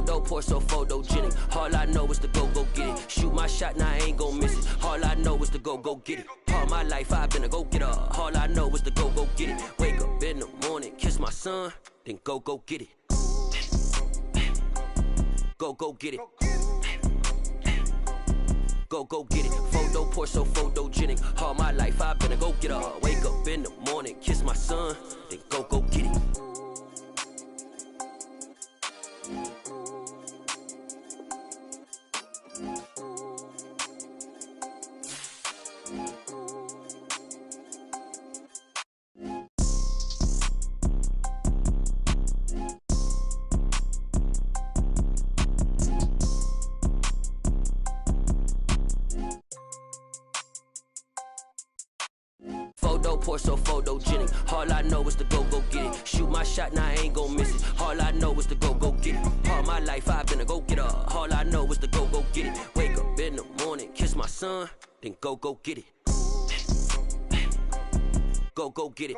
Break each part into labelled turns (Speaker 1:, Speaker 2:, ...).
Speaker 1: Photo poor, so photogenic. All I know is to go get it. Shoot my shot, now I ain't gon' miss it. All I know is to go get it. All my life I've been a go-getter. All I know is to go get it. Wake up in the morning, kiss my son, then go get it. Go get it. Go get it. Photo poor, so photogenic. All my life I've been a go-getter. Wake up in the morning, kiss my son, then go get it. Photo poor, so photogenic. All I know is to go get it. Shoot my shot, now I ain't gon' miss it. All I know is to go get it. All my life I've been a go-getter. All I know is to go get it. Wake up in the morning, kiss my son, then go get it. Go get it.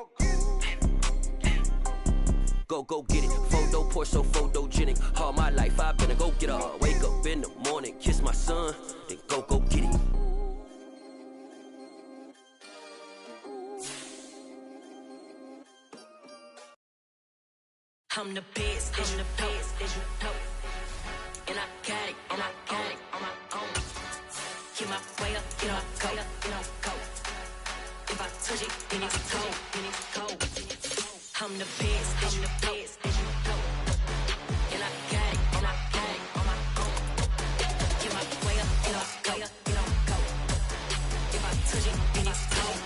Speaker 1: Go get it. Photo poor, so photogenic. All my life I've been a go-getter. Wake up in the morning, kiss my son, then go get it.
Speaker 2: I'm the best, and the best, as you know. And I got it, and I got it on my own. Get my way up, get on go, go. If I touch it, then it's cold, I'm the best, and the best, as you know. And I got it, and I got it on my own. Get my way up, get on go. If I touch it, then it's cold,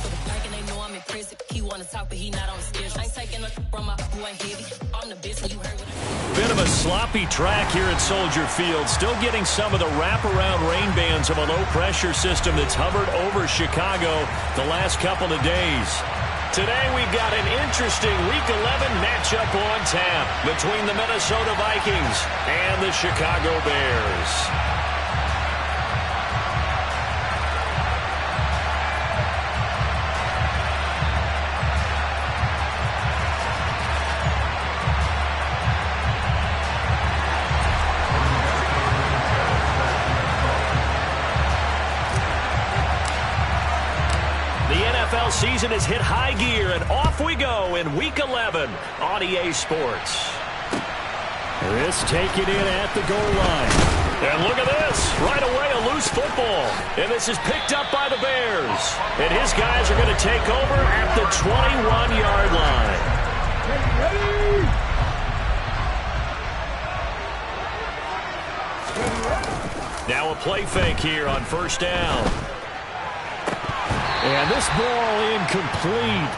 Speaker 2: For the blank and they know I'm impressive. He wanna talk, but he not on the schedule. I ain't taking a from my who ain't heavy. I'm the best, and you heard what I...
Speaker 3: Bit of a sloppy track here at Soldier Field. Still getting some of the wraparound rain bands of a low-pressure system that's hovered over Chicago the last couple of days. Today we've got an interesting Week 11 matchup on tap between the Minnesota Vikings and the Chicago Bears. NFL season has hit high gear, and off we go in Week 11 on EA Sports.
Speaker 4: This taken in at the goal line.
Speaker 3: And look at this. Right away, a loose football. And this is picked up by the Bears. And his guys are going to take over at the 21-yard line. Now a play fake here on first down.
Speaker 4: And this ball incomplete.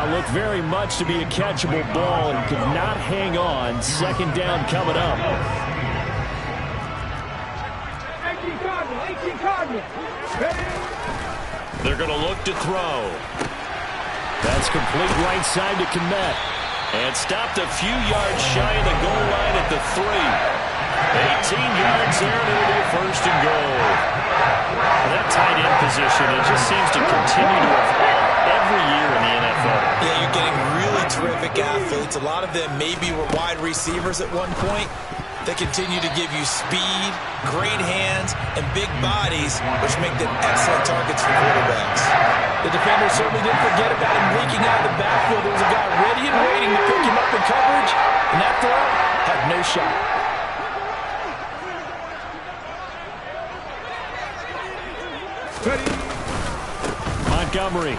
Speaker 4: Looked very much to be a catchable ball and could not hang on. Second down coming up.
Speaker 3: They're going to look to throw.
Speaker 4: That's complete right side to Kmet.
Speaker 3: And stopped a few yards shy of the goal line at the 3. 18 yards there, and it'll be first and goal. That tight end position, it just seems to continue to evolve every year in the NFL.
Speaker 5: Yeah, you're getting really terrific athletes. A lot of them maybe were wide receivers at one point. They continue to give you speed, great hands, and big bodies, which make them excellent targets for quarterbacks.
Speaker 6: The defender certainly didn't forget about him leaking out of the backfield. There was a guy ready and waiting to pick him up in coverage, and that throw had no shot.
Speaker 4: Montgomery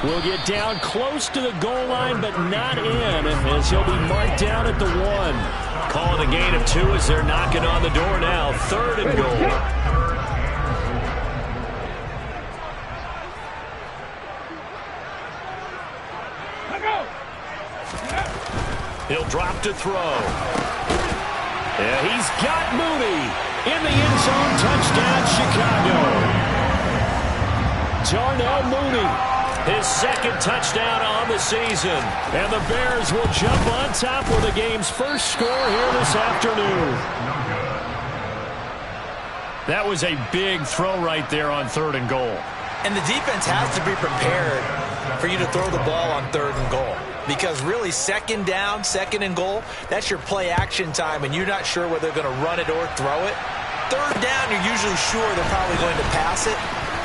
Speaker 4: will get down close to the goal line, but not in, as he'll be marked down at the 1.
Speaker 3: Calling a gain of 2 as they're knocking on the door now. Third and goal. He'll drop to throw.
Speaker 4: Yeah, he's got Mooney in the end zone. Touchdown, Chicago. Darnell Mooney,
Speaker 3: his second touchdown on the season.
Speaker 4: And the Bears will jump on top with the game's first score here this afternoon.
Speaker 3: That was a big throw right there on third and goal.
Speaker 5: And the defense has to be prepared for you to throw the ball on third and goal. because really second down, second and goal, that's your play action time, and you're not sure whether they're going to run it or throw it. Third down, you're usually sure they're probably going to pass it.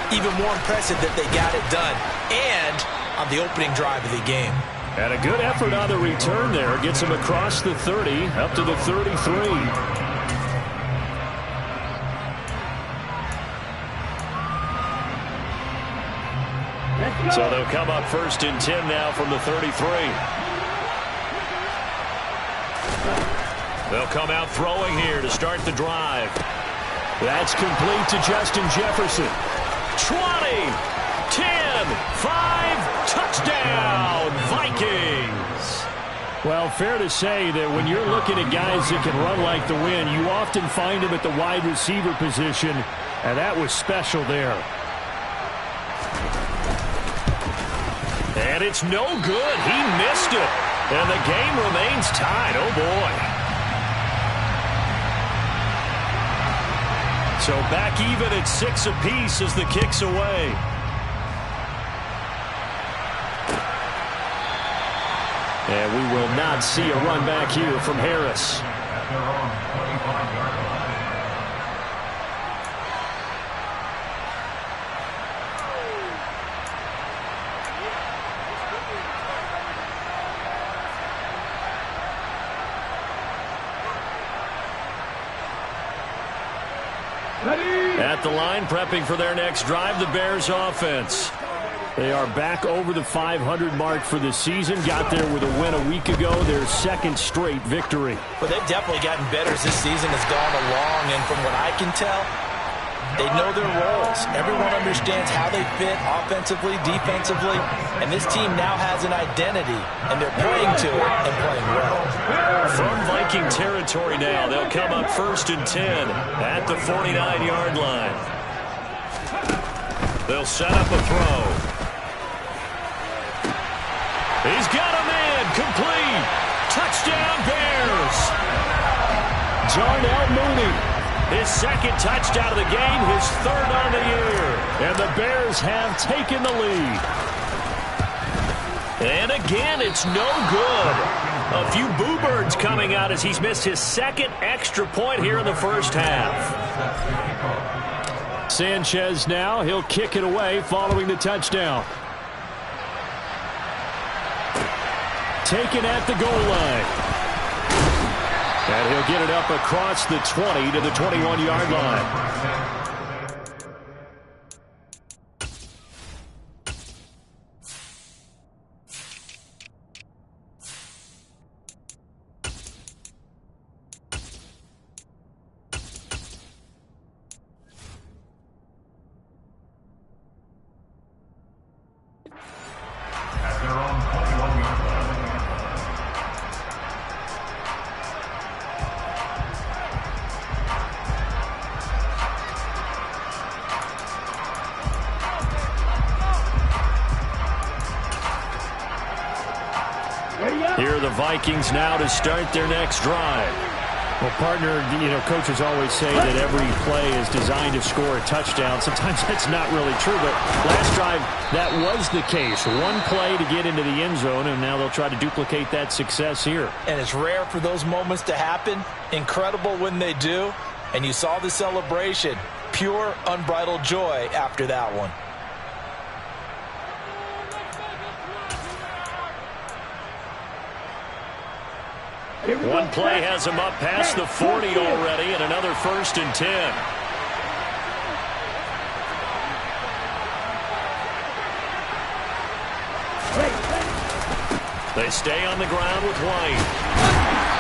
Speaker 5: Even more impressive that they got it done, and on the opening drive of the game.
Speaker 4: And a good effort on the return there. Gets him across the 30, up to the 33.
Speaker 3: So they'll come up 1st and 10 now from the 33. They'll come out throwing here to start the drive.
Speaker 4: That's complete to Justin Jefferson.
Speaker 3: 20, 10, 5, touchdown, Vikings.
Speaker 4: Well, fair to say that when you're looking at guys that can run like the wind, you often find them at the wide receiver position, and that was special there.
Speaker 3: And it's no good. He missed it. And the game remains tied. Oh, boy. So back even at 6 apiece as the kick's away.
Speaker 4: And we will not see a run back here from Harris.
Speaker 3: At the line, prepping for their next drive, the Bears offense.
Speaker 4: They are back over the 500 mark for the season. Got there with a win a week ago, their second straight victory.
Speaker 5: Well, they've definitely gotten better as this season has gone along, and from what I can tell, they know their roles. Everyone understands how they fit offensively, defensively, and this team now has an identity, and they're playing to it and playing well.
Speaker 3: From Viking territory now, they'll come up 1st and 10 at the 49-yard line. They'll set up a throw. He's got a man, complete. Touchdown, Bears.
Speaker 4: Darnell Mooney.
Speaker 3: His second touchdown of the game, his third on the year.
Speaker 4: And the Bears have taken the lead.
Speaker 3: And again, it's no good. A few boo birds coming out as he's missed his second extra point here in the first half.
Speaker 4: Sanchez now, he'll kick it away following the touchdown. Taken at the goal line. And he'll get it up across the 20 to the 21-yard line.
Speaker 3: Here are the Vikings now to start their next drive.
Speaker 4: Well, partner, coaches always say that every play is designed to score a touchdown. Sometimes that's not really true, but last drive, that was the case. One play to get into the end zone, and now they'll try to duplicate that success here.
Speaker 5: And it's rare for those moments to happen. Incredible when they do. And you saw the celebration. Pure, unbridled joy after that one.
Speaker 3: One play has him up past the 40 already, and another 1st and 10. They stay on the ground with White.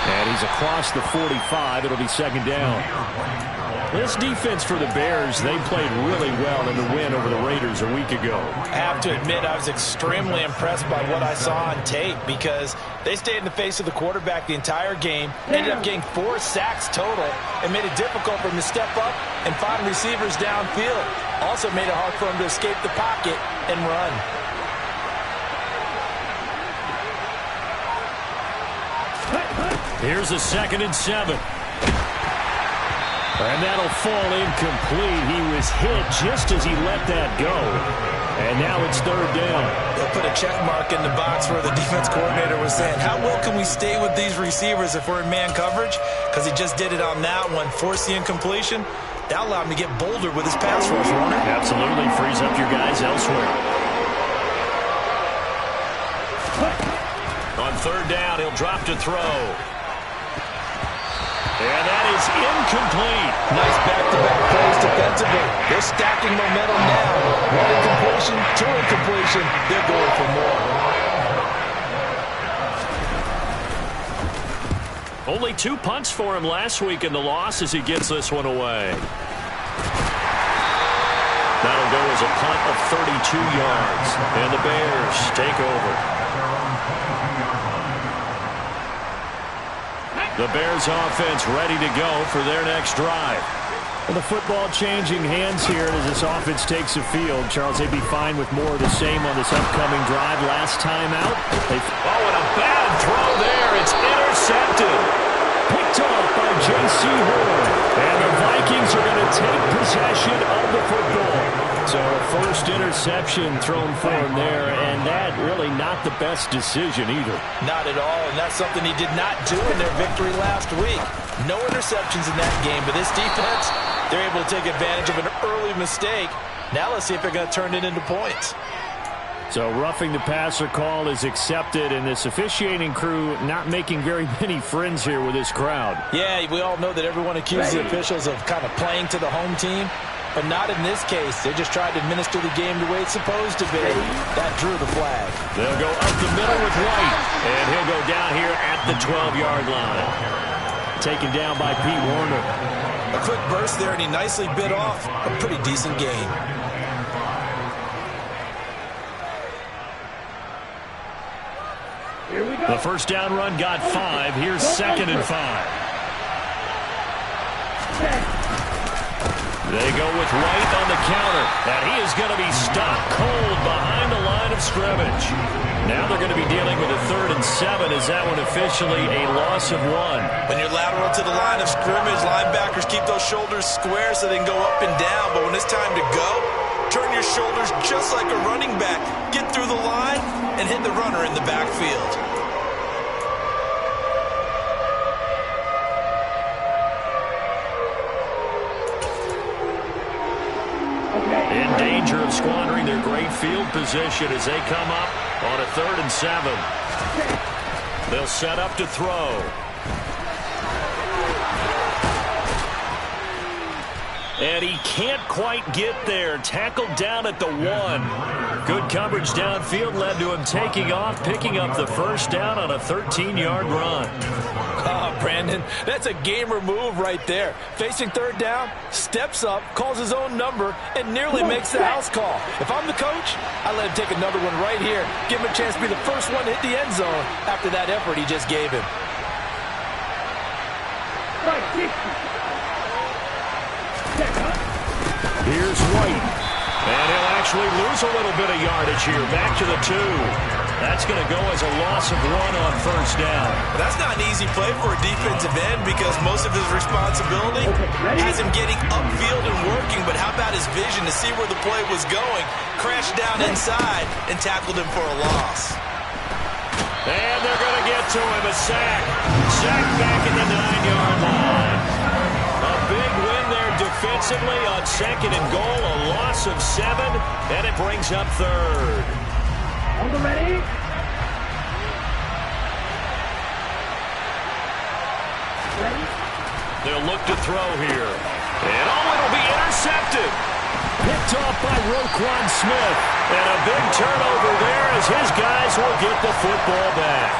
Speaker 4: And he's across the 45. It'll be second down. This defense for the Bears, they played really well in the win over the Raiders a week ago.
Speaker 5: I have to admit, I was extremely impressed by what I saw on tape because they stayed in the face of the quarterback the entire game, ended up getting 4 sacks total, and made it difficult for him to step up and find receivers downfield. Also made it hard for him to escape the pocket and run.
Speaker 3: Here's a 2nd and 7.
Speaker 4: And that'll fall incomplete. He was hit just as he let that go. And now it's third down.
Speaker 5: They'll put a check mark in the box where the defense coordinator was saying, how well can we stay with these receivers if we're in man coverage? Because he just did it on that one, forced the incompletion. That allowed him to get bolder with his pass rush, won't it?
Speaker 4: Absolutely. Frees up your guys elsewhere.
Speaker 3: On third down, he'll drop to throw. And that is incomplete.
Speaker 6: Nice back-to-back plays defensively. They're stacking momentum now. One incompletion, two incompletion. They're going for more.
Speaker 3: Only 2 punts for him last week in the loss as he gets this one away. That'll go as a punt of 32 yards. And the Bears take over. The Bears offense ready to go for their next drive.
Speaker 4: Well, the football changing hands here as this offense takes the field. Charles, they'd be fine with more of the same on this upcoming drive. Last time out.
Speaker 3: And a bad throw there. It's intercepted.
Speaker 4: Picked off by J.C. Horn. And the Vikings are going to take possession of the football. So a first interception thrown for him there, and that really not the best decision either.
Speaker 5: Not at all, and that's something he did not do in their victory last week. No interceptions in that game, but this defense, they're able to take advantage of an early mistake. Now let's see if they're going to turn it into points.
Speaker 4: So roughing the passer call is accepted, and this officiating crew not making very many friends here with this crowd.
Speaker 5: Yeah, we all know that everyone accuses the officials of kind of playing to the home team. But not in this case. They just tried to administer the game the way it's supposed to be. That drew the flag.
Speaker 3: They'll go up the middle with White. And he'll go down here at the 12-yard line.
Speaker 4: Taken down by Pete Warner.
Speaker 5: A quick burst there, and he nicely bit off a pretty decent gain.
Speaker 4: Here we go. The first down run got 5. Here's 2nd and 5.
Speaker 3: They go with White on the counter. And he is going to be stopped cold behind the line of scrimmage. Now they're going to be dealing with a 3rd and 7. Is that one officially a loss of 1?
Speaker 5: When you're lateral to the line of scrimmage, linebackers keep those shoulders square so they can go up and down. But when it's time to go, turn your shoulders just like a running back. Get through the line and hit the runner in the backfield.
Speaker 3: In danger of squandering their great field position as they come up on a 3rd and 7. They'll set up to throw. And he can't quite get there. Tackled down at the 1. Good coverage downfield led to him taking off, picking up the first down on a 13-yard run.
Speaker 6: Oh, Brandon, that's a gamer move right there. Facing 3rd down, steps up, calls his own number, and nearly makes the house call. If I'm the coach, I let him take another one right here. Give him a chance to be the first one to hit the end zone after that effort he just gave him.
Speaker 3: Here's White. And he'll actually lose a little bit of yardage here. Back to the 2. That's going to go as a loss of 1 on first down.
Speaker 5: But that's not an easy play for a defensive end because most of his responsibility has him getting upfield and working. But how about his vision to see where the play was going? Crashed down inside and tackled him for a loss.
Speaker 3: And they're going to get to him. A sack. Sack back at the 9-yard line. A big win there defensively on 2nd and goal. A loss of 7. And it brings up 3rd.
Speaker 7: On the ready.
Speaker 3: They'll look to throw here. And it'll be intercepted.
Speaker 4: Picked off by Roquan Smith.
Speaker 3: And a big turnover there as his guys will get the football back.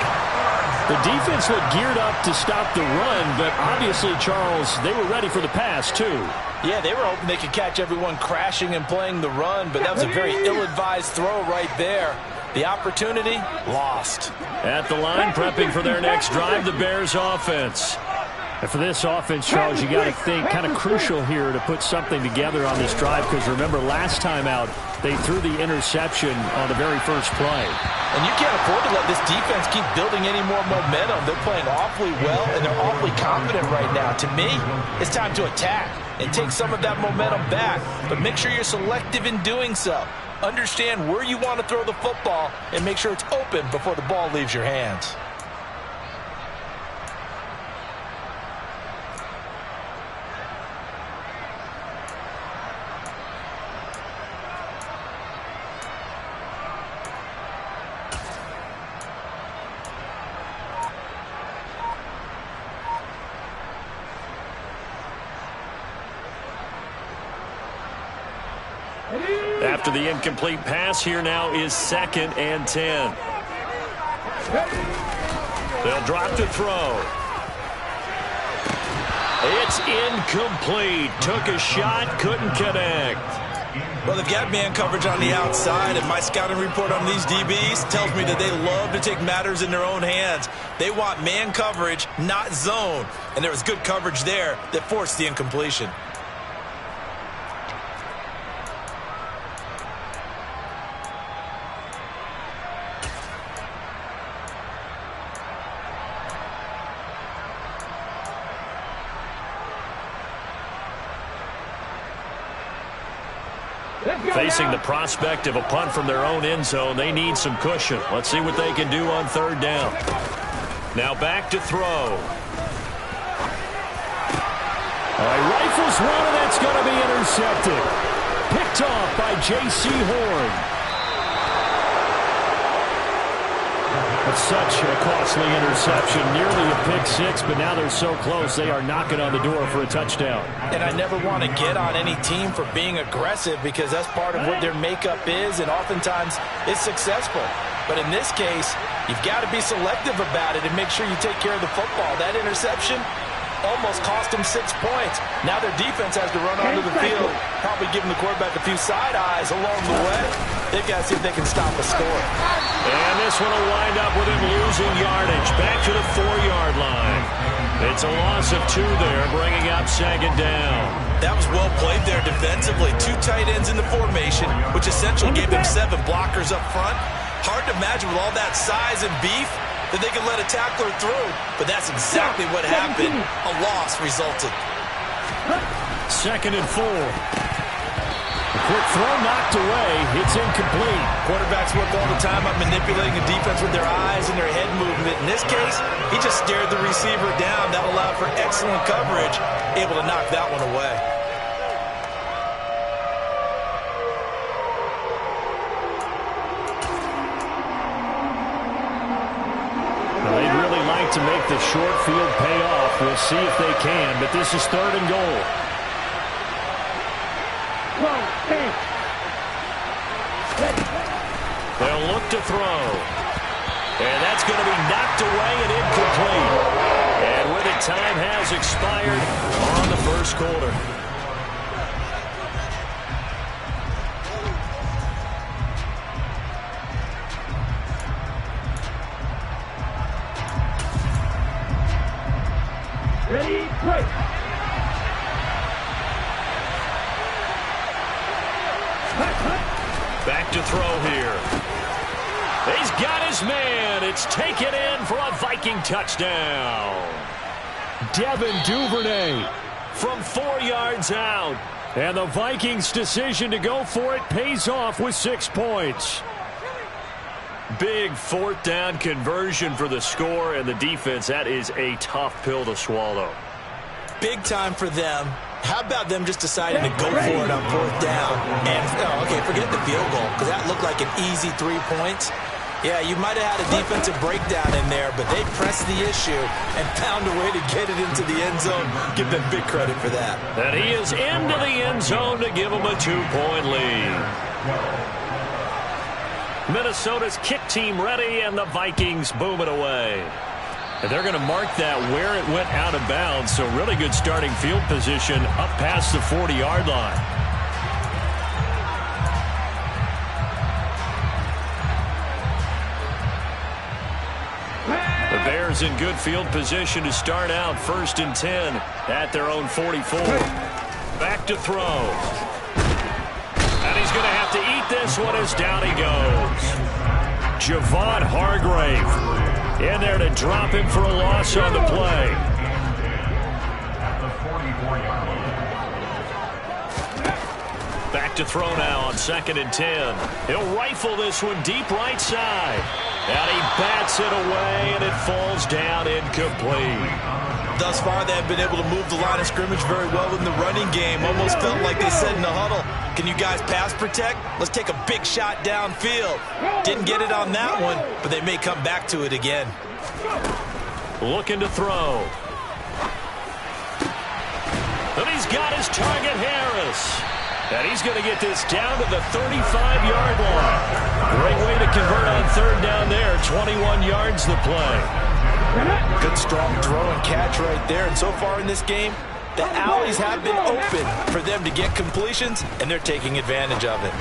Speaker 4: The defense looked geared up to stop the run, but obviously, Charles, they were ready for the pass, too.
Speaker 5: Yeah, they were hoping they could catch everyone crashing and playing the run, but that was a very ill-advised throw right there. The opportunity, lost.
Speaker 3: At the line, prepping for their next drive, the Bears offense.
Speaker 4: And for this offense, Charles, you got to think kind of crucial here to put something together on this drive, because remember last time out they threw the interception on the very first play.
Speaker 6: And you can't afford to let this defense keep building any more momentum. They're playing awfully well, and they're awfully confident right now. To me, it's time to attack and take some of that momentum back, but make sure you're selective in doing so. Understand where you want to throw the football and make sure it's open before the ball leaves your hands.
Speaker 3: After the incomplete pass, here now is 2nd and 10. They'll drop to throw. It's incomplete. Took a shot, couldn't connect.
Speaker 5: Well, they've got man coverage on the outside, and my scouting report on these DBs tells me that they love to take matters in their own hands. They want man coverage, not zone. And there was good coverage there that forced the incompletion.
Speaker 3: Facing the prospect of a punt from their own end zone, they need some cushion. Let's see what they can do on 3rd down. Now back to throw.
Speaker 4: All right, rifles one, and that's going to be intercepted. Picked off by J.C. Horn. That's such a costly interception. Nearly a pick six, but now they're so close they are knocking on the door for a touchdown.
Speaker 6: And I never want to get on any team for being aggressive, because that's part of what their makeup is, and oftentimes it's successful. But in this case, you've got to be selective about it and make sure you take care of the football. That interception almost cost them 6 points. Now their defense has to run onto the field, probably giving the quarterback a few side eyes along the way. They've got to see if they can stop a score.
Speaker 3: And this one will wind up with him losing yardage. Back to the 4-yard line. It's a loss of 2 there, bringing up 2nd down.
Speaker 5: That was well played there defensively. 2 tight ends in the formation, which essentially gave them 7 blockers up front. Hard to imagine with all that size and beef that they could let a tackler through, but that's exactly what happened. A loss resulted.
Speaker 3: 2nd and 4.
Speaker 4: A quick throw knocked away. It's incomplete.
Speaker 5: Quarterbacks work all the time on manipulating the defense with their eyes and their head movement. In this case, he just stared the receiver down. That allowed for excellent coverage, able to knock that one away.
Speaker 4: Well, they'd really like to make the short field pay off. We'll see if they can, but this is 3rd and goal.
Speaker 3: They'll look to throw. And that's going to be knocked away and incomplete. And with it, time has expired on the 1st quarter.
Speaker 7: Ready, break.
Speaker 3: Back to throw here. He's got his man. It's taken in for a Viking touchdown.
Speaker 4: Devin Duvernay
Speaker 3: From 4 yards out.
Speaker 4: And the Vikings' decision to go for it pays off with 6 points.
Speaker 3: Big 4th down conversion for the score, and the defense, that is a tough pill to swallow.
Speaker 5: Big time for them. How about them just deciding to go for it on 4th down? And, okay, forget the field goal, because that looked like an easy 3 points. Yeah, you might have had a defensive breakdown in there, but they pressed the issue and found a way to get it into the end zone. Give them big credit for that.
Speaker 3: And he is into the end zone to give them a 2-point lead. Minnesota's kick team ready, and the Vikings boom it away. And they're going to mark that where it went out of bounds, so really good starting field position up past the 40-yard line. The Bears Bears in good field position to start out 1st and 10 at their own 44. Back to throw. And he's going to have to eat this one as down he goes. Javon Hargrave in there to drop him for a loss on the play. Back to throw now on 2nd and 10. He'll rifle this one deep right side. And he bats it away, and it falls down incomplete.
Speaker 5: Thus far, they have been able to move the line of scrimmage very well in the running game. Almost felt like they said in the huddle, can you guys pass protect? Let's take a big shot downfield. Didn't get it on that one, but they may come back to it again.
Speaker 3: Looking to throw. And he's got his target, Harris. And he's going to get this down to the 35-yard line. Great way to convert on 3rd down there. 21 yards the play.
Speaker 6: Good strong throw and catch right there. And so far in this game, the alleys have been open for them to get completions, and they're taking advantage of it.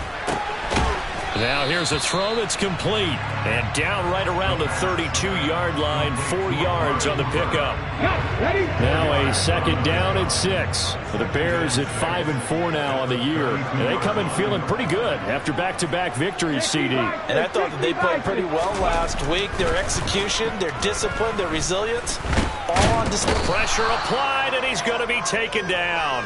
Speaker 3: Now here's a throw that's complete. And down right around the 32-yard line. 4 yards on the pickup. Now a 2nd down at 6. For the Bears at 5-4 now on the year. And they come in feeling pretty good after back-to-back victories, CD.
Speaker 6: And I thought that they played pretty well last week. Their execution, their discipline, their resilience, all on display.
Speaker 3: Pressure applied, and he's going to be taken down.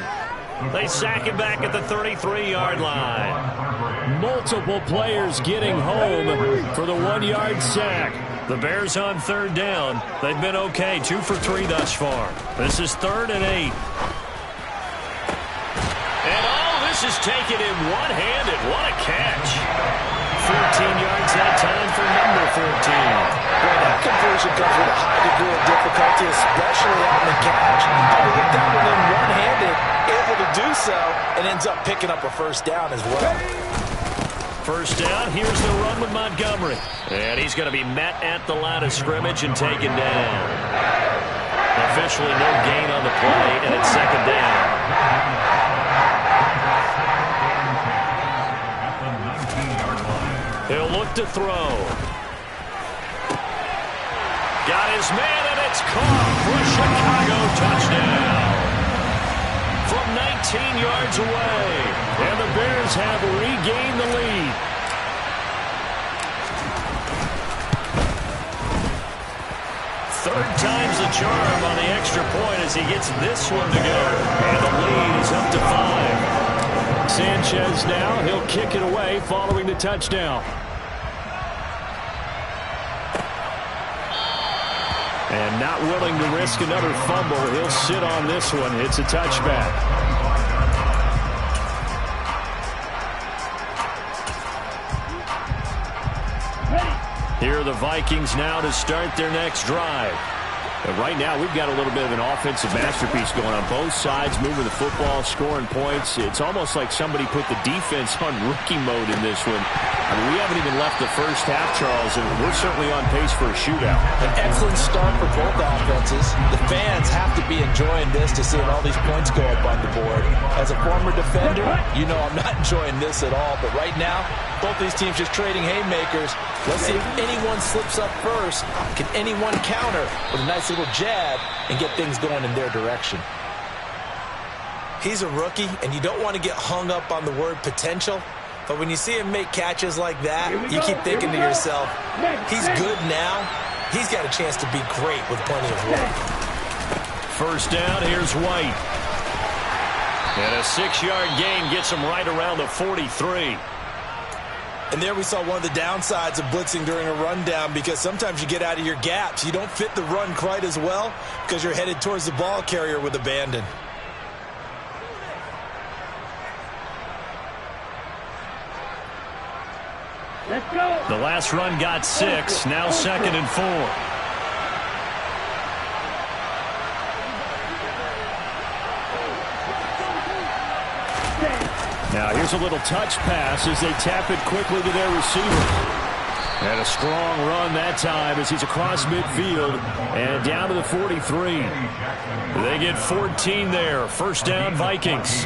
Speaker 3: They sack him back at the 33-yard line. Multiple players getting home for the 1-yard sack. The Bears on 3rd down. They've been okay, 2 for 3 thus far. This is 3rd and 8. And all this is taken in one-handed. What a catch. 14 yards that time for number 14.
Speaker 6: Boy, that completion comes with a high degree of difficulty, especially on the catch. How to get that one in one-handed, able to do so, and ends up picking up a 1st down as well.
Speaker 3: 1st down, here's the run with Montgomery. And he's going to be met at the line of scrimmage and taken down. Officially no gain on the play, and it's 2nd down. He'll look to throw. Got his man, and it's caught for a Chicago touchdown. From 19 yards away. And the Bears have regained the lead. Third time's the charm on the extra point as he gets this one to go. And the lead is up to 5. Sanchez now, he'll kick it away following the touchdown. And not willing to risk another fumble, he'll sit on this one. It's a touchback. Here are the Vikings now to start their next drive. And right now, we've got a little bit of an offensive masterpiece going on both sides, moving the football, scoring points. It's almost like somebody put the defense on rookie mode in this one. I mean, we haven't even left the first half, Charles, and we're certainly on pace for a shootout.
Speaker 6: An excellent start for both offenses. The fans have to be enjoying this to seeing all these points go up on the board. As a former defender, you know I'm not enjoying this at all. But right now, both these teams just trading haymakers. Let's see if anyone slips up first. Can anyone counter with a nice little jab and get things going in their direction?
Speaker 5: He's a rookie, and you don't want to get hung up on the word potential. But when you see him make catches like that, you keep thinking to yourself, he's good now. He's got a chance to be great with plenty of work.
Speaker 3: 1st down, here's White. And a 6-yard gain gets him right around the 43.
Speaker 5: And there we saw one of the downsides of blitzing during a rundown, because sometimes you get out of your gaps. You don't fit the run quite as well because you're headed towards the ball carrier with abandon.
Speaker 2: Let's go.
Speaker 3: The last run got 6, now 2nd and 4. Now here's a little touch pass as they tap it quickly to their receiver. And a strong run that time as he's across midfield and down to the 43. They get 14 there. 1st down, Vikings.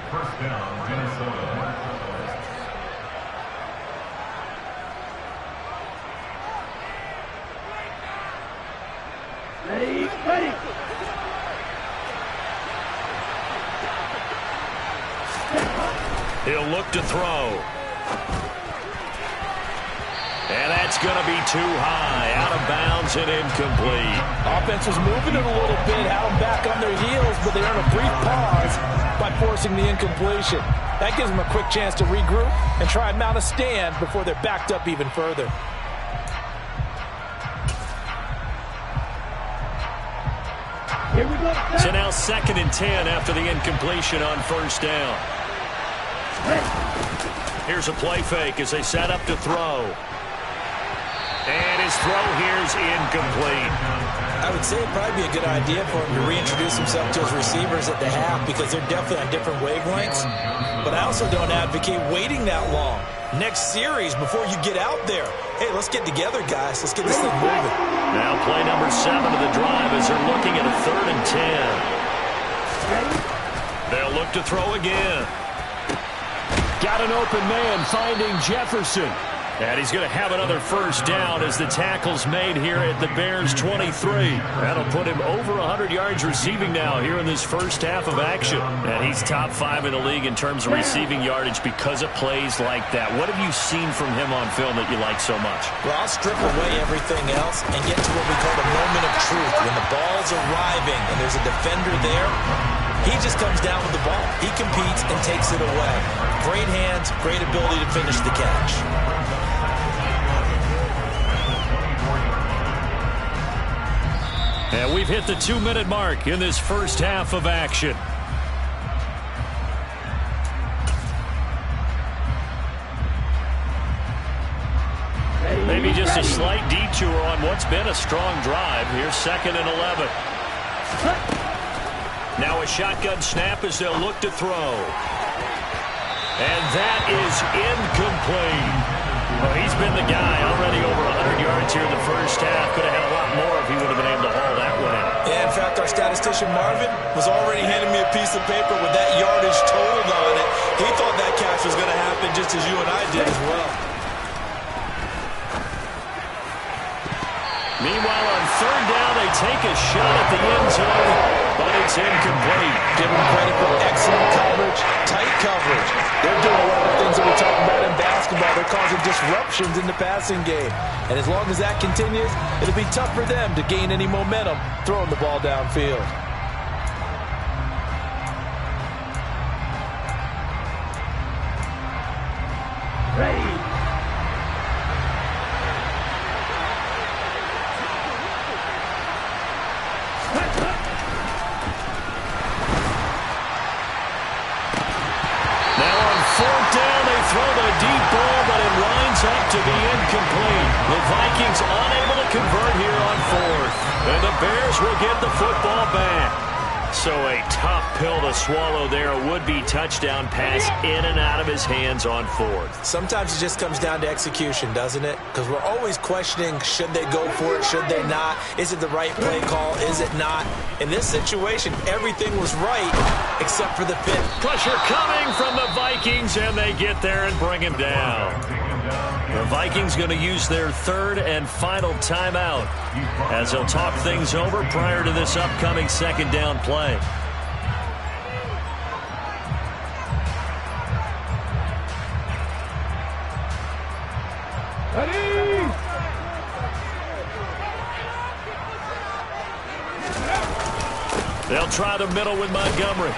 Speaker 7: 1st down, Minnesota.
Speaker 3: He'll look to throw. And that's going to be too high. Out of bounds and incomplete.
Speaker 6: Offense was moving it a little bit, had them back on their heels, but they earned a brief pause by forcing the incompletion. That gives them a quick chance to regroup and try and mount a stand before they're backed up even further.
Speaker 3: So now 2nd and 10 after the incompletion on first down. Here's a play fake as they set up to throw. And his throw here is incomplete.
Speaker 5: I would say it'd probably be a good idea for him to reintroduce himself to his receivers at the half because they're definitely on different wavelengths. But I also don't advocate waiting that long. Next series before you get out there. Hey, let's get together, guys. Let's get this thing moving.
Speaker 3: Now play number 7 of the drive as they're looking at a 3rd and 10. They'll look to throw again.
Speaker 4: Got an open man finding Jefferson.
Speaker 3: And he's going to have another first down as the tackle's made here at the Bears' 23. That'll put him over 100 yards receiving now here in this first half of action. And he's top 5 in the league in terms of receiving yardage because of plays like that. What have you seen from him on film that you like so much?
Speaker 5: Well, I'll strip away everything else and get to what we call the moment of truth. When the ball's arriving and there's a defender there, he just comes down with the ball. He competes and takes it away. Great hands, great ability to finish the catch.
Speaker 3: And we've hit the 2-minute mark in this first half of action. Maybe just a slight detour on what's been a strong drive. Here's 2nd and 11. Now a shotgun snap as they'll look to throw. And that is incomplete. Well, he's been the guy already over 100 yards here in the first half. Could have had a lot more if he would have been able to haul that one in.
Speaker 5: Yeah, in fact, our statistician Marvin was already handing me a piece of paper with that yardage totaled on it. He thought that catch was going to happen just as you and I did as well.
Speaker 3: Meanwhile, on 3rd down, they take a shot at the end zone, but it's incomplete.
Speaker 5: Give them credit for excellent coverage, tight coverage.
Speaker 6: They're doing a lot of things that we talk about in basketball. They're causing disruptions in the passing game. And as long as that continues, it'll be tough for them to gain any momentum throwing the ball downfield.
Speaker 2: Ready.
Speaker 3: Throw the deep ball, but it winds up to be incomplete. The Vikings unable to convert here on 4th. And the Bears will get the football back. So a tough pill to swallow there. A would-be touchdown pass in and out of his hands on 4th.
Speaker 5: Sometimes it just comes down to execution, doesn't it? Because we're always questioning, should they go for it, should they not? Is it the right play call, is it not? In this situation, everything was right except for the pit.
Speaker 3: Pressure coming from the Vikings, and they get there and bring him down. The Vikings going to use their 3rd and final timeout as they'll talk things over prior to this upcoming 2nd down play. They'll try the middle with Montgomery.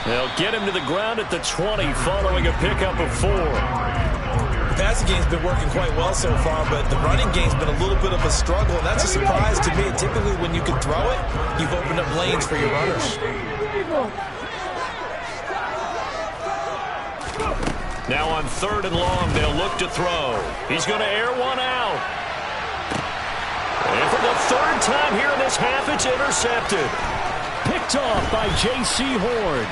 Speaker 3: They'll get him to the ground at the 20 following a pickup of 4.
Speaker 5: The passing game's been working quite well so far, but the running game's been a little bit of a struggle, and that's a surprise to me. Typically, when you can throw it, you've opened up lanes for your runners.
Speaker 3: Now on 3rd and long, they'll look to throw. He's going to air one out. And for the 3rd time here in this half, it's intercepted.
Speaker 4: Picked off by J.C. Horn.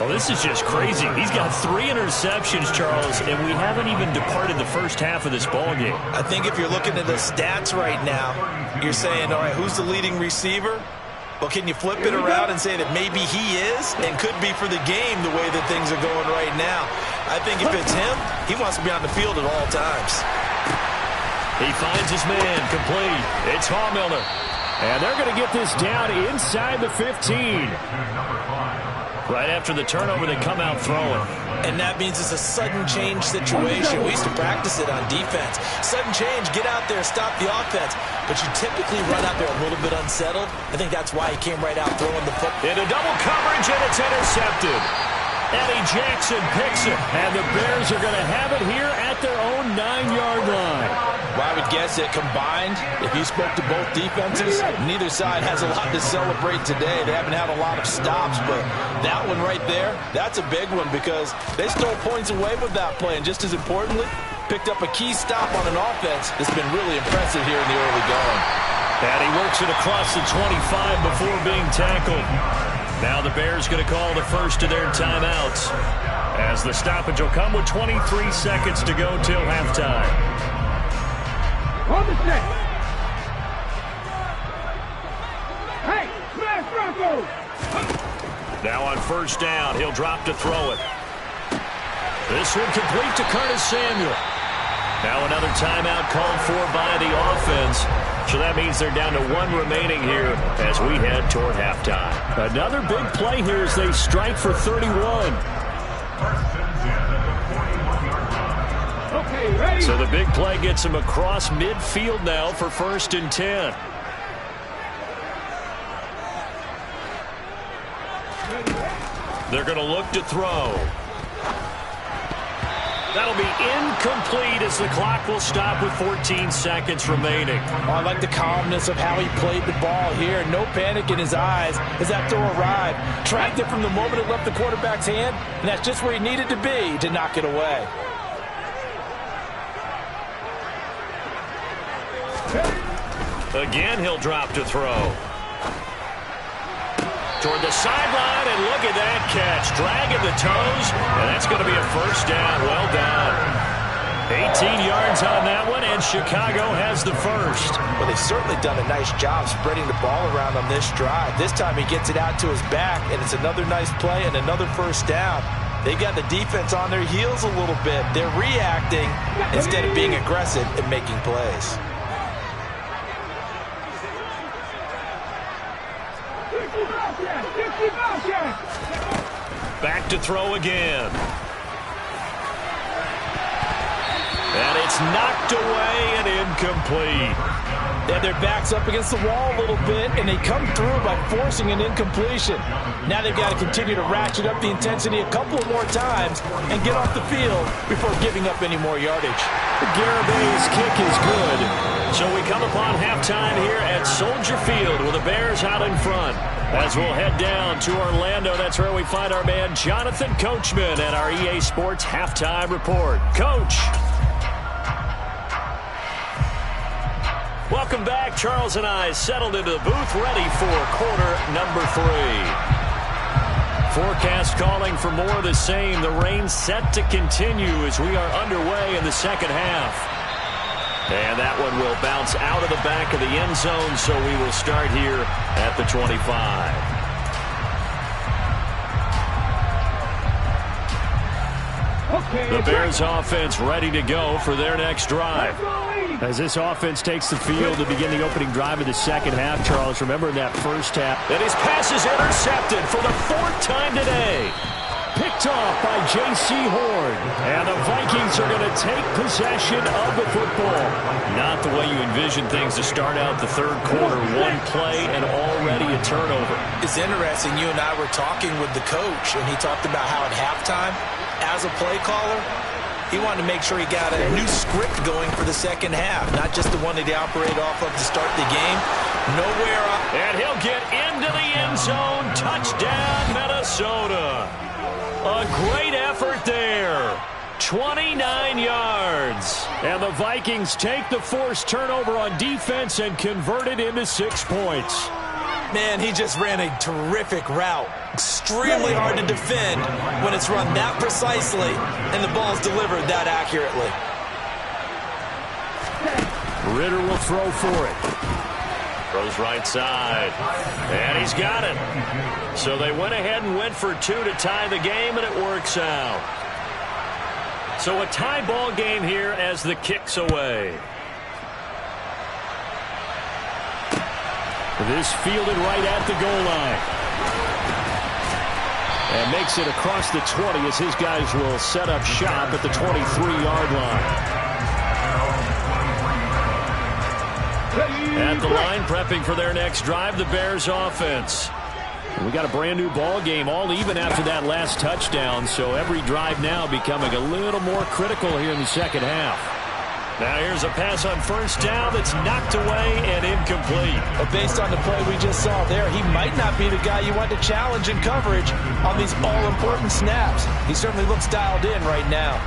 Speaker 3: Well, this is just crazy. He's got 3 interceptions, Charles, and we haven't even departed the first half of this ballgame.
Speaker 5: I think if you're looking at the stats right now, you're saying, all right, who's the leading receiver? Well, can you flip it around and say that maybe he is and could be for the game the way that things are going right now? I think if it's him, he wants to be on the field at all times.
Speaker 3: He finds his man, complete. It's Hallmiller.
Speaker 4: And they're going to get this down inside the 15.
Speaker 3: Right after the turnover, they come out throwing.
Speaker 5: And that means it's a sudden change situation. We used to practice it on defense. Sudden change, get out there, stop the offense. But you typically run out there a little bit unsettled. I think that's why he came right out throwing the football.
Speaker 3: Into double coverage, and it's intercepted. Eddie Jackson picks it, and the Bears are going to have it here at their own 9-yard line.
Speaker 6: Well, I would guess that combined, if you spoke to both defenses, neither side has a lot to celebrate today. They haven't had a lot of stops, but that one right there, that's a big one because they stole points away with that play, and just as importantly, picked up a key stop on an offense that's been really impressive here in the early going.
Speaker 3: And he works it across the 25 before being tackled. Now the Bears going to call the first of their timeouts, as the stoppage will come with 23 seconds to go till halftime.
Speaker 8: Hold the snake. Hey, smash Broncos.
Speaker 3: Now on first down, he'll drop to throw it. This one complete to Curtis Samuel. Now another timeout called for by the offense. So that means they're down to one remaining here as we head toward halftime.
Speaker 4: Another big play here as they strike for 31.
Speaker 8: Okay, ready?
Speaker 3: So the big play gets them across midfield now for 1st and 10. They're going to look to throw. That'll be incomplete as the clock will stop with 14 seconds remaining.
Speaker 6: Oh, I like the calmness of how he played the ball here. No panic in his eyes as that throw arrived. Tracked it from the moment it left the quarterback's hand, and that's just where he needed to be to knock it away.
Speaker 3: Again, he'll drop to throw. Toward the sideline, and look at that catch. Dragging the toes, and that's going to be a first down. Well done. 18 yards on that one, and Chicago has the first.
Speaker 6: Well, they've certainly done a nice job spreading the ball around on this drive. This time he gets it out to his back, and it's another nice play and another first down. They've got the defense on their heels a little bit. They're reacting instead of being aggressive and making plays.
Speaker 3: Back to throw again. And it's knocked away and incomplete.
Speaker 6: They have their backs up against the wall a little bit, and they come through by forcing an incompletion. Now they've got to continue to ratchet up the intensity a couple of more times and get off the field before giving up any more yardage.
Speaker 4: Garabay's kick is good.
Speaker 3: So we come upon halftime here at Soldier Field with the Bears out in front. As we'll head down to Orlando, that's where we find our man Jonathan Coachman at our EA Sports Halftime Report. Coach. Welcome back. Charles and I settled into the booth, ready for quarter number 3. Forecast calling for more of the same. The rain set to continue as we are underway in the second half. And that one will bounce out of the back of the end zone, so we will start here at the 25. The Bears offense ready to go for their next drive.
Speaker 4: As this offense takes the field to begin the opening drive of the second half, Charles, remember in that first half.
Speaker 3: And his pass is intercepted for the 4th time today.
Speaker 4: Picked off by J.C. Horn.
Speaker 3: And the Vikings are going to take possession of the football. Not the way you envision things to start out the third quarter. One play and already a turnover.
Speaker 5: It's interesting. You and I were talking with the coach, and he talked about how at halftime, as a play caller, he wanted to make sure he got a new script going for the second half, not just the one that he operated off of to start the game. Nowhere up.
Speaker 3: And he'll get into the end zone. Touchdown, Minnesota. A great effort there. 29 yards.
Speaker 4: And the Vikings take the forced turnover on defense and convert it into 6 points.
Speaker 5: Man, he just ran a terrific route. Extremely hard to defend when it's run that precisely and the ball's delivered that accurately.
Speaker 4: Ritter will throw for it.
Speaker 3: Throws right side. And he's got it. So they went ahead and went for 2 to tie the game, and it works out. So a tie ball game here as the kick's away.
Speaker 4: This fielded right at the goal line. And makes it across the 20 as his guys will set up shop at the 23-yard line. At the line, prepping for their next drive, the Bears offense. We got a brand new ball game, all even after that last touchdown, so every drive now becoming a little more critical here in the second half. Now here's a pass on first down that's knocked away and incomplete.
Speaker 6: But based on the play we just saw there, he might not be the guy you want to challenge in coverage on these all-important snaps. He certainly looks dialed in right now.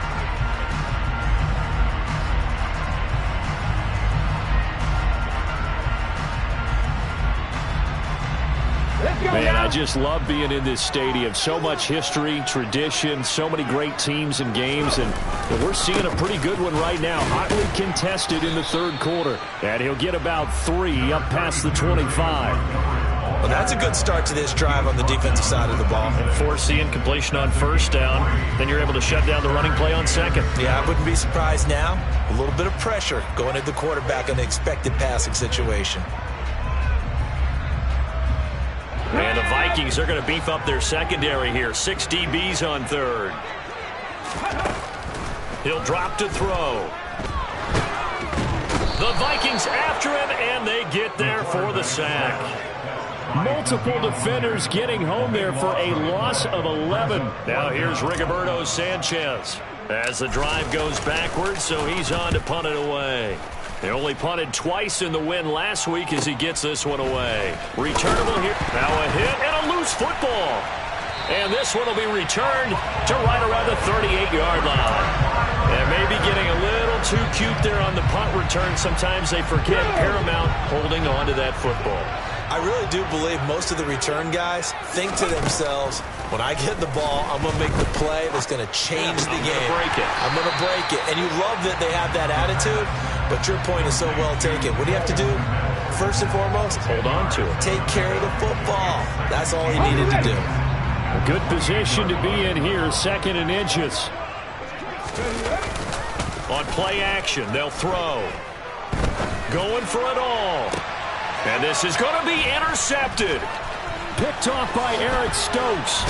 Speaker 4: Man, I just love being in this stadium. So much history, tradition, so many great teams and games, and we're seeing a pretty good one right now. Hotly contested in the third quarter. And he'll get about 3 up past the 25.
Speaker 5: Well, that's a good start to this drive on the defensive side of the ball.
Speaker 4: And force the incompletion on first down. Then you're able to shut down the running play on second.
Speaker 5: Yeah, I wouldn't be surprised now. A little bit of pressure going at the quarterback in the expected passing situation.
Speaker 3: And the Vikings are going to beef up their secondary here. 6 DBs on third. He'll drop to throw. The Vikings after him, and they get there for the sack.
Speaker 4: Multiple defenders getting home there for a loss of 11.
Speaker 3: Now here's Rigoberto Sanchez as the drive goes backwards, so he's on to punt it away. They only punted twice in the win last week as he gets this one away. Returnable here. Now a hit and a loose football. And this one will be returned to right around the 38-yard line. And maybe getting a little too cute there on the punt return. Sometimes they forget paramount holding on to that football.
Speaker 5: I really do believe most of the return guys think to themselves, when I get the ball, I'm going to make the play that's going to change the game. I'm going to break it. And you love that they have that attitude, but your point is so well taken. What do you have to do? First and foremost,
Speaker 3: hold on to it.
Speaker 5: Take care of the football. That's all he needed to do.
Speaker 4: A good position to be in here, 2nd and inches.
Speaker 3: On play action, they'll throw. Going for it all. And this is going to be intercepted.
Speaker 4: Picked off by Eric Stokes.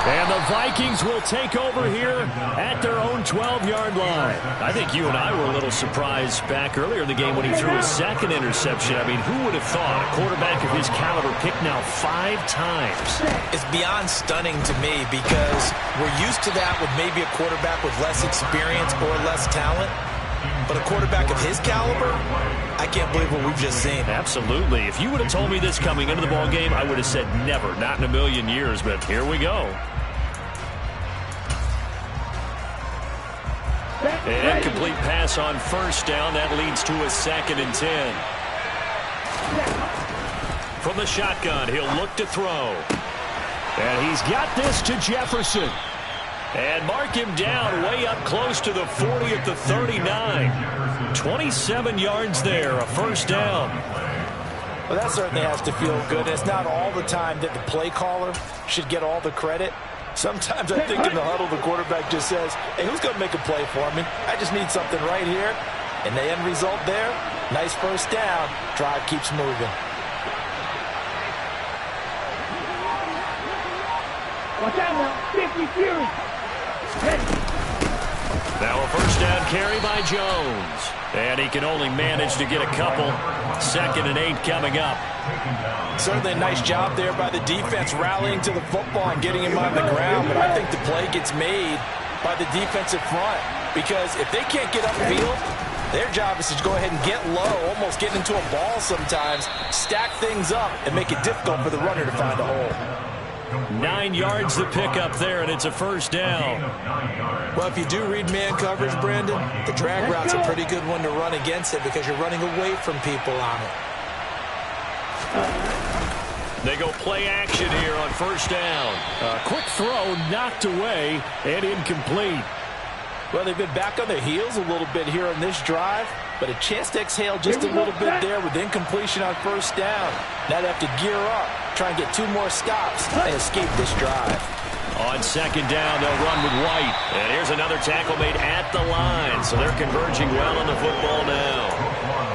Speaker 4: And the Vikings will take over here at their own 12-yard line.
Speaker 3: I think you and I were a little surprised back earlier in the game when he threw his 2nd interception. I mean, who would have thought a quarterback of his caliber picked now 5 times?
Speaker 5: It's beyond stunning to me because we're used to that with maybe a quarterback with less experience or less talent. But a quarterback of his caliber, I can't believe what we've just seen.
Speaker 3: Absolutely. If you would have told me this coming into the ballgame, I would have said never, not in a million years. But here we go. An incomplete pass on first down. That leads to a 2nd and 10. From the shotgun, he'll look to throw.
Speaker 4: And he's got this to Jefferson.
Speaker 3: And mark him down way up close to the 40 at the 39. 27 yards there, a first down.
Speaker 6: Well, that certainly has to feel good. It's not all the time that the play caller should get all the credit. Sometimes I think in the huddle, the quarterback just says, hey, who's going to make a play for me? I just need something right here. And the end result there, nice first down. Drive keeps moving.
Speaker 8: Watch out now. 50 Fury.
Speaker 3: Now a first down carry by Jones. And he can only manage to get a couple. 2nd and 8 coming up.
Speaker 6: Certainly a nice job there by the defense rallying to the football and getting him on the ground. But I think the play gets made by the defensive front. Because if they can't get upfield, their job is to go ahead and get low, almost get into a ball sometimes, stack things up, and make it difficult for the runner to find a hole.
Speaker 3: 9 yards to pick up there, and it's a first down.
Speaker 5: Well, if you do read man coverage, Brandon, the drag route's a pretty good one to run against it because you're running away from people on it.
Speaker 3: They go play action here on first down.
Speaker 4: A quick throw knocked away and incomplete.
Speaker 6: Well, they've been back on their heels a little bit here on this drive, but a chance to exhale just a little bit there with incompletion on first down. Now they have to gear up, try and get 2 more stops and escape this drive.
Speaker 3: On second down, they'll run with White. And here's another tackle made at the line, so they're converging well on the football now.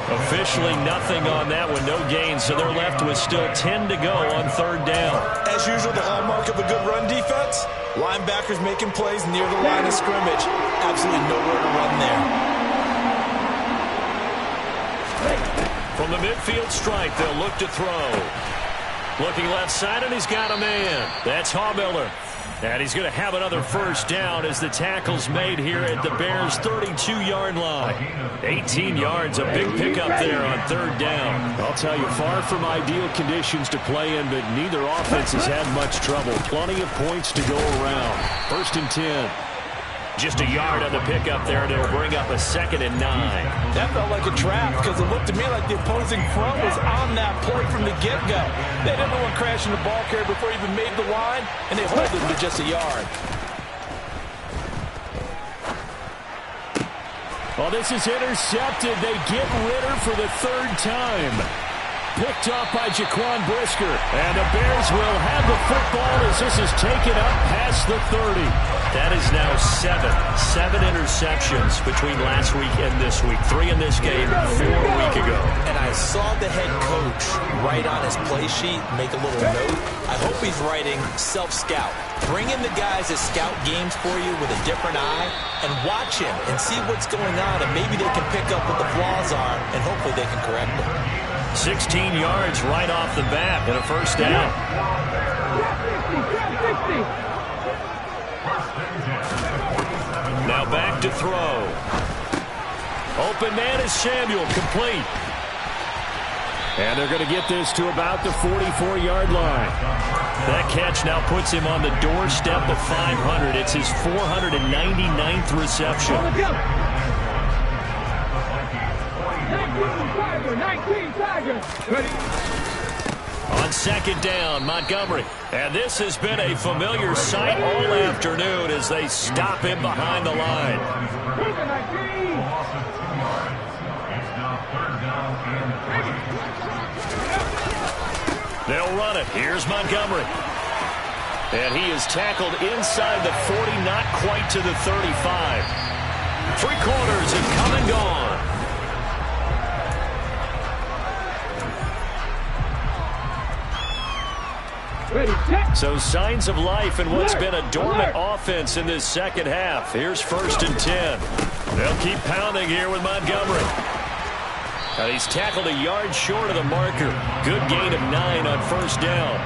Speaker 3: Officially nothing on that one, no gain, so they're left with still 10 to go on third down.
Speaker 5: As usual, the hallmark of a good run defense, linebackers making plays near the line of scrimmage. Absolutely nowhere to run there.
Speaker 3: From the midfield stripe, they'll look to throw. Looking left side, and he's got a man. That's Hallmiller. And he's going to have another first down as the tackle's made here at the Bears' 32-yard line. 18 yards, a big pickup there on third down.
Speaker 4: I'll tell you, far from ideal conditions to play in, but neither offense has had much trouble. Plenty of points to go around. 1st and 10.
Speaker 3: Just a yard on the pickup there, and it'll bring up a 2nd and 9.
Speaker 6: That felt like a trap because it looked to me like the opposing front was on that play from the get-go. They didn't want crashing the ball carrier before he even made the line, and they hold it to just a yard.
Speaker 4: Well, this is intercepted. They get Ritter for the 3rd time. Picked off by Jaquan Brisker. And the Bears will have the football as this is taken up past the 30.
Speaker 3: That is now 7 interceptions between last week and this week. 3 in this game, 4 a week ago.
Speaker 5: And I saw the head coach write on his play sheet, make a little note. I hope he's writing self-scout. Bring in the guys that scout games for you with a different eye and watch him and see what's going on, and maybe they can pick up what the flaws are, and hopefully they can correct them.
Speaker 3: 16 yards right off the bat and a first down. Now back to throw. Open man is Samuel, complete.
Speaker 4: And they're going to get this to about the 44-yard line.
Speaker 3: That catch now puts him on the doorstep of 500. It's his 499th reception. On 2nd down, Montgomery. And this has been a familiar sight all afternoon as they stop him behind the line. They'll run it. Here's Montgomery. And he is tackled inside the 40, not quite to the 35. 3 quarters have come and gone. So signs of life in what's been a dormant offense in this second half. Here's 1st and 10. They'll keep pounding here with Montgomery. And he's tackled a yard short of the marker. Good gain of 9 on first down.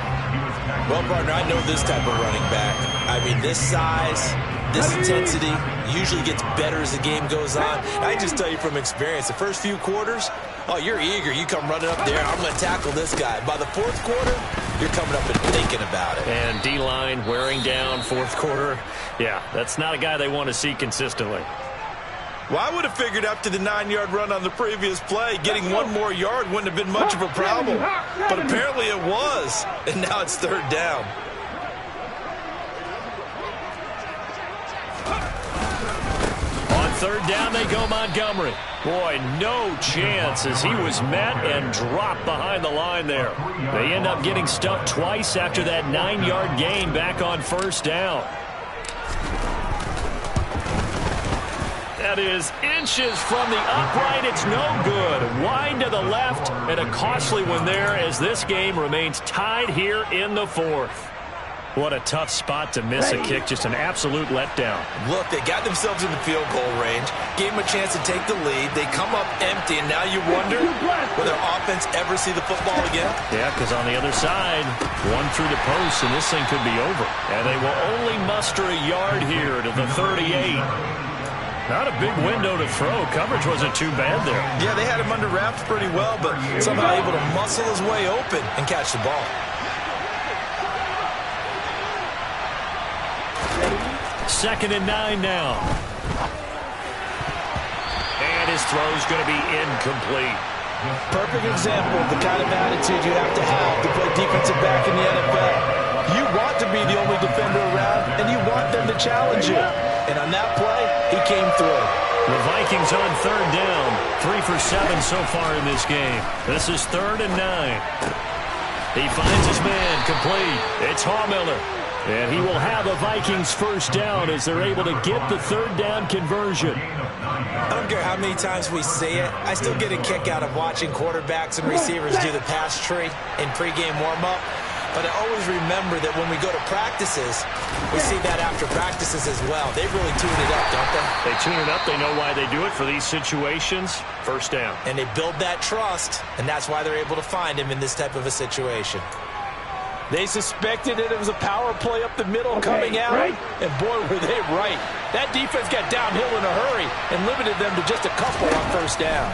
Speaker 5: Well, partner, I know this type of running back. I mean, this size, this intensity usually gets better as the game goes on. I just tell you from experience, the first few quarters, oh, you're eager. You come running up there, I'm going to tackle this guy. By the 4th quarter, you're coming up and thinking about it.
Speaker 3: And D-line wearing down 4th quarter. Yeah, that's not a guy they want to see consistently.
Speaker 5: Well, I would have figured after the 9-yard run on the previous play, getting 1 more yard wouldn't have been much of a problem. But apparently it was, and now it's 3rd down.
Speaker 3: On 3rd down, they go Montgomery. Boy, no chance as he was met and dropped behind the line there. They end up getting stuffed twice after that 9-yard gain back on 1st down. That is inches from the upright. It's no good. Wide to the left, and a costly one there as this game remains tied here in the 4th. What a tough spot to miss a kick. Just an absolute letdown.
Speaker 5: Look, they got themselves in the field goal range, gave them a chance to take the lead. They come up empty, and now you wonder, will their offense ever see the football again?
Speaker 3: Yeah, because on the other side, 1 through the post, and this thing could be over. And they will only muster a yard here to the 38. Not a big window to throw. Coverage wasn't too bad there.
Speaker 5: Yeah, they had him under wraps pretty well, but somehow able to muscle his way open and catch the ball.
Speaker 3: 2nd and 9 now. And his throw's going to be incomplete.
Speaker 6: Perfect example of the kind of attitude you have to play defensive back in the NFL. You want to be the only defender around, and you want them to challenge you. And on that play, he came through.
Speaker 3: The Vikings on 3rd down. 3 for 7 so far in this game. This is 3rd and 9. He finds his man complete. It's Hallmiller. And he will have a Vikings first down as they're able to get the third down conversion.
Speaker 5: I don't care how many times we say it, I still get a kick out of watching quarterbacks and receivers do the pass tree in pregame warm-up. But I always remember that when we go to practices, we see that after practices as well. They really tune it up, don't they?
Speaker 3: They tune it up. They know why they do it for these situations. First down.
Speaker 5: And they build that trust, and that's why they're able to find him in this type of a situation.
Speaker 6: They suspected that it was a power play up the middle coming out, and boy, were they right. That defense got downhill in a hurry and limited them to just a couple on first down.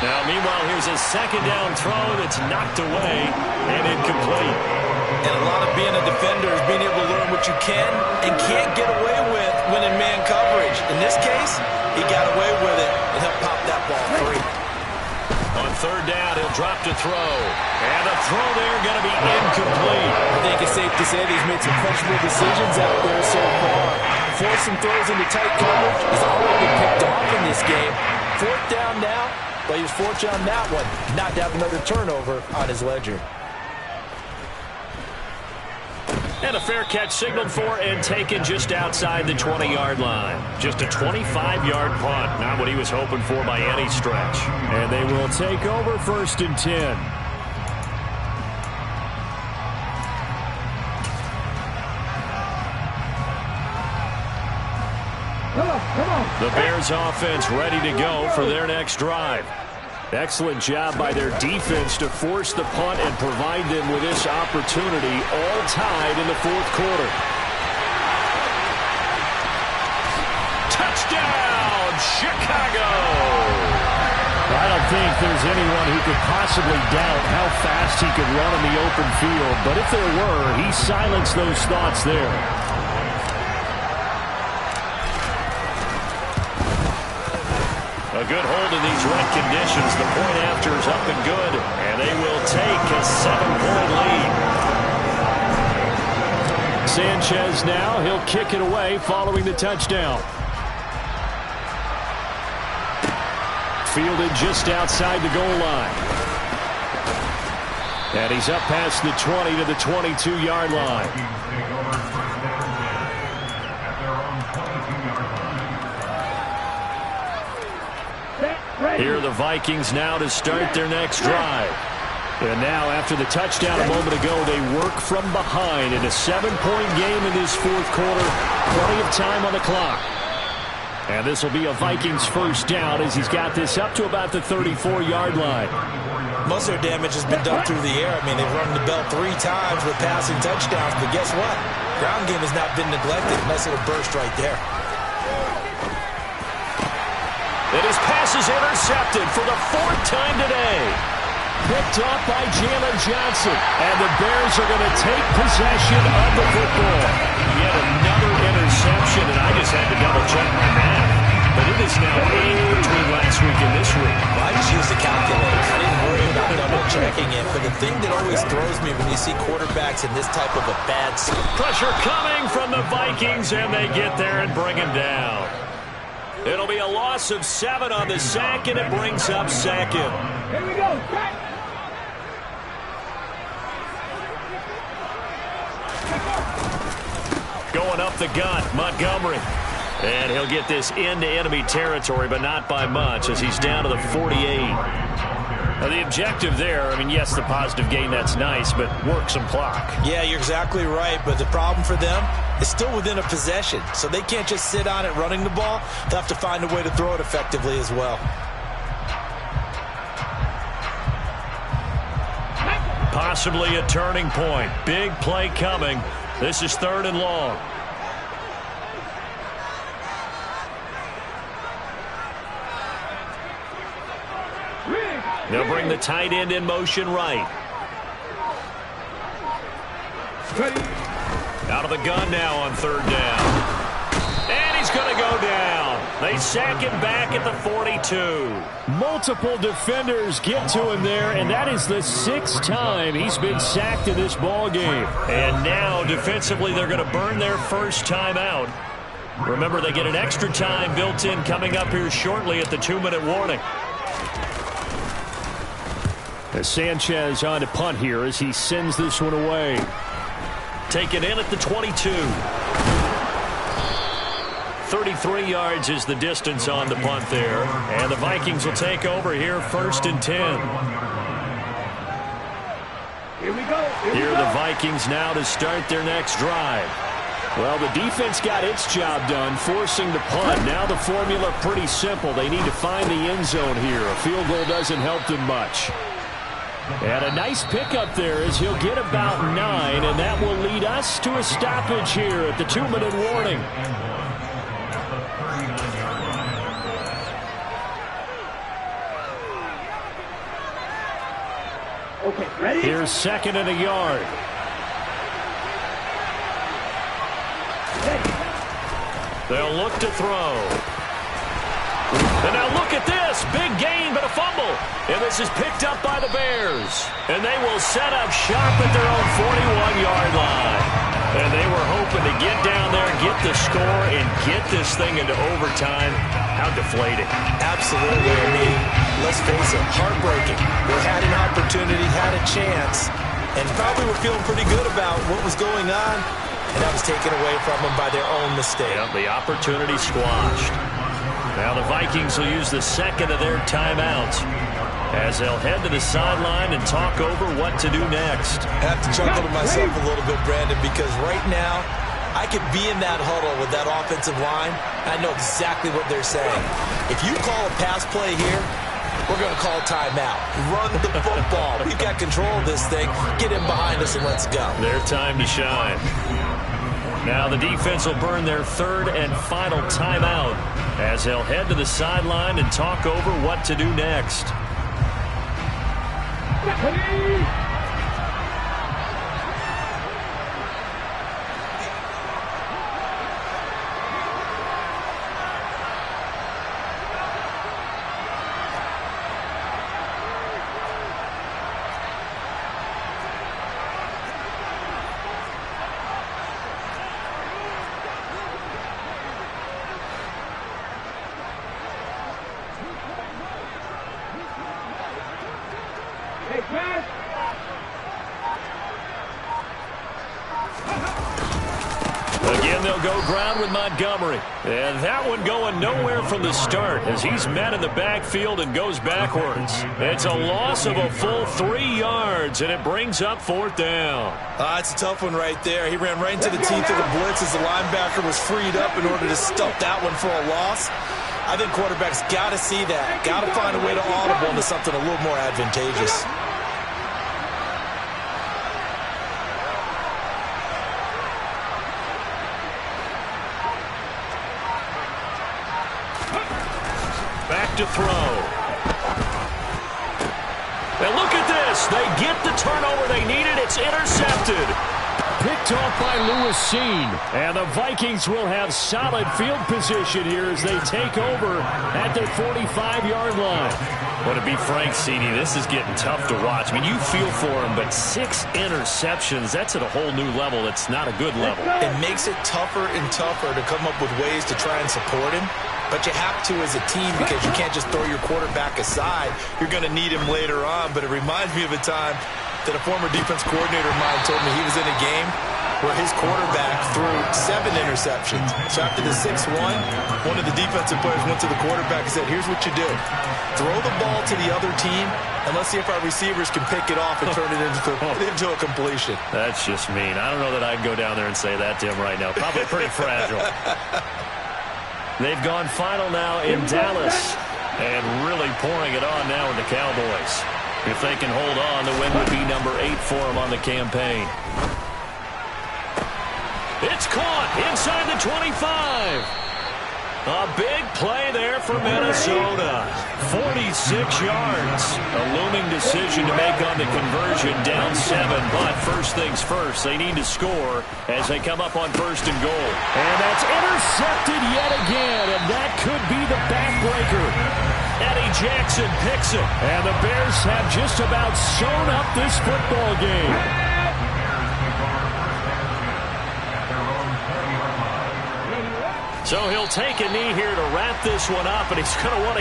Speaker 3: Now, meanwhile, here's a second down throw that's knocked away and incomplete.
Speaker 5: And a lot of being a defender is being able to learn what you can and can't get away with when in man coverage. In this case, he got away with it, and he'll pop that ball free.
Speaker 3: On third down, he'll drop to throw. And a throw there going to be incomplete.
Speaker 6: I think it's safe to say that he's made some questionable decisions out there so far. Forcing throws into tight coverage has already been picked off in this game. Fourth down now, but he was fortunate on that one not to have another turnover on his ledger.
Speaker 3: And a fair catch signaled for and taken just outside the 20-yard line. Just a 25-yard punt, not what he was hoping for by any stretch. And they will take over 1st and 10.
Speaker 8: Come on.
Speaker 3: The Bears offense ready to go for their next drive. Excellent job by their defense to force the punt and provide them with this opportunity, all tied in the 4th quarter. Touchdown, Chicago!
Speaker 4: I don't think there's anyone who could possibly doubt how fast he could run in the open field, but if there were, he silenced those thoughts there.
Speaker 3: A good hold in these wet conditions. The point after is up and good, and they will take a 7-point lead. Sanchez now, he'll kick it away following the touchdown. Fielded just outside the goal line. And he's up past the 20 to the 22-yard line. Here are the Vikings now to start their next drive. And now, after the touchdown a moment ago, they work from behind in a 7-point game in this 4th quarter. Plenty of time on the clock. And this will be a Vikings first down as he's got this up to about the 34-yard line.
Speaker 5: Most of their damage has been done through the air. I mean, they've rung the bell 3 times with passing touchdowns, but guess what? Ground game has not been neglected. Nice little burst right there.
Speaker 3: And his pass is intercepted for the 4th time today. Picked off by Jalen Johnson. And the Bears are going to take possession of the football. Yet another interception, and I just had to double-check my math. But it is now 8 between last week and this week.
Speaker 5: Well, I just used the calculator. I didn't worry about double-checking it. But the thing that always throws me when you see quarterbacks in this type of a bad spot.
Speaker 3: Pressure coming from the Vikings, and they get there and bring him down. It'll be a loss of 7 on the sack, and it brings up 2nd.
Speaker 8: Here we go. Back.
Speaker 3: Going up the gut, Montgomery. And he'll get this into enemy territory, but not by much, as he's down to the 48. Now, the objective there, I mean, yes, the positive gain, that's nice, but work some clock.
Speaker 5: Yeah, you're exactly right, but the problem for them is still within a possession, so they can't just sit on it running the ball. They'll have to find a way to throw it effectively as well.
Speaker 3: Possibly a turning point. Big play coming. This is 3rd and long. They'll bring the tight end in motion right. Out of the gun now on 3rd down. And he's going to go down. They sack him back at the 42.
Speaker 4: Multiple defenders get to him there, and that is the 6th time he's been sacked in this ball game.
Speaker 3: And now, defensively, they're going to burn their first time out. Remember, they get an extra time built in coming up here shortly at the 2-minute warning.
Speaker 4: As Sanchez on to punt here as he sends this one away.
Speaker 3: Taken in at the 22. 33 yards is the distance on the punt there. And the Vikings will take over here 1st and 10.
Speaker 8: Here we go.
Speaker 3: Here are the Vikings now to start their next drive.
Speaker 4: Well, the defense got its job done, forcing the punt. Now the formula pretty simple. They need to find the end zone here. A field goal doesn't help them much. And a nice pickup there as he'll get about 9, and that will lead us to a stoppage here at the 2-minute warning.
Speaker 8: Okay, ready?
Speaker 4: Here's 2nd and a yard.
Speaker 3: They'll look to throw. And now look at this. Big gain, but a fumble. And this is picked up by the Bears. And they will set up shop at their own 41-yard line. And they were hoping to get down there, get the score, and get this thing into overtime. How deflating.
Speaker 5: Absolutely. I mean, let's face it, heartbreaking. They had an opportunity, had a chance, and probably were feeling pretty good about what was going on, and that was taken away from them by their own mistake.
Speaker 3: Yep, the opportunity squashed. Now the Vikings will use the 2nd of their timeouts as they'll head to the sideline and talk over what to do next.
Speaker 5: I have to chuckle to myself a little bit, Brandon, because right now I could be in that huddle with that offensive line. I know exactly what they're saying. If you call a pass play here, we're going to call timeout. Run the football. We've got control of this thing. Get in behind us and let's go.
Speaker 3: Their time to shine. Now the defense will burn their 3rd and final timeout as they'll head to the sideline and talk over what to do next.
Speaker 8: Hey, pass.
Speaker 3: Again, they'll go ground with Montgomery. And that one going nowhere from the start as he's met in the backfield and goes backwards. It's a loss of a full 3 yards, and it brings up 4th down.
Speaker 5: It's a tough one right there. He ran right into the teeth of the blitz as the linebacker was freed up in order to stuff that one for a loss. I think quarterbacks got to see that. Got to find a way to audible into something a little more advantageous.
Speaker 3: Back to throw. And look at this. They get the turnover they needed. It's intercepted.
Speaker 4: Picked off by Lewis Seen. And the Vikings will have solid field position here as they take over at their 45-yard line.
Speaker 3: Well, to be frank, Cini, this is getting tough to watch. I mean, you feel for him, but 6 interceptions, that's at a whole new level. It's not a good level.
Speaker 5: It makes it tougher and tougher to come up with ways to try and support him. But you have to as a team because you can't just throw your quarterback aside. You're going to need him later on. But it reminds me of a time that a former defense coordinator of mine told me he was in a game where his quarterback threw 7 interceptions. So after the 6-1, one of the defensive players went to the quarterback and said, here's what you do. Throw the ball to the other team, and let's see if our receivers can pick it off and turn it into a completion.
Speaker 3: That's just mean. I don't know that I'd go down there and say that to him right now. Probably pretty fragile. They've gone final now in Dallas and really pouring it on now with the Cowboys. If they can hold on, the win would be number 8 for them on the campaign. It's caught inside the 25. A big play there for Minnesota. 46 yards. A looming decision to make on the conversion, down 7. But first things first, they need to score as they come up on 1st and goal.
Speaker 4: And that's intercepted yet again, and that could be the backbreaker.
Speaker 3: Eddie Jackson picks it.
Speaker 4: And the Bears have just about sewn up this football game.
Speaker 3: So he'll take a knee here to wrap this one up, and he's going to want to